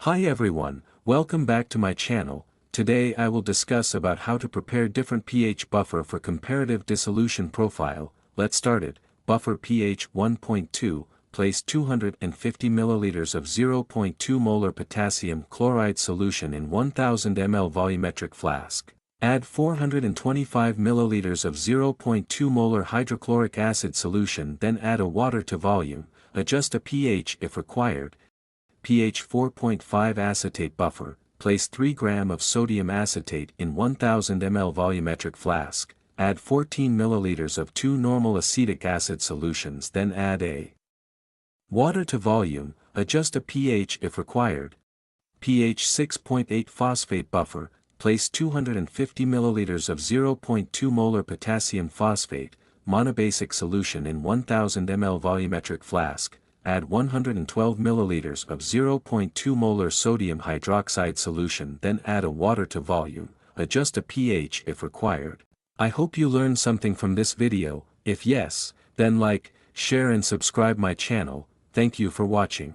Hi everyone, welcome back to my channel. Today I will discuss about how to prepare different pH buffer for comparative dissolution profile. Let's start it. Buffer pH 1.2, place 250 ml of 0.2 molar potassium chloride solution in 1000 ml volumetric flask. Add 425 ml of 0.2 molar hydrochloric acid solution, then add a water to volume. Adjust a pH if required. pH 4.5 acetate buffer, place 3 g of sodium acetate in 1000 ml volumetric flask, add 14 ml of 2 normal acetic acid solutions, then add a water to volume, adjust a pH if required. pH 6.8 phosphate buffer, place 250 ml of 0.2 molar potassium phosphate, monobasic solution in 1000 ml volumetric flask, add 112 ml of 0.2 molar sodium hydroxide solution, then add a water to volume, adjust a pH if required. I hope you learned something from this video. If yes, then like, share and subscribe my channel. Thank you for watching.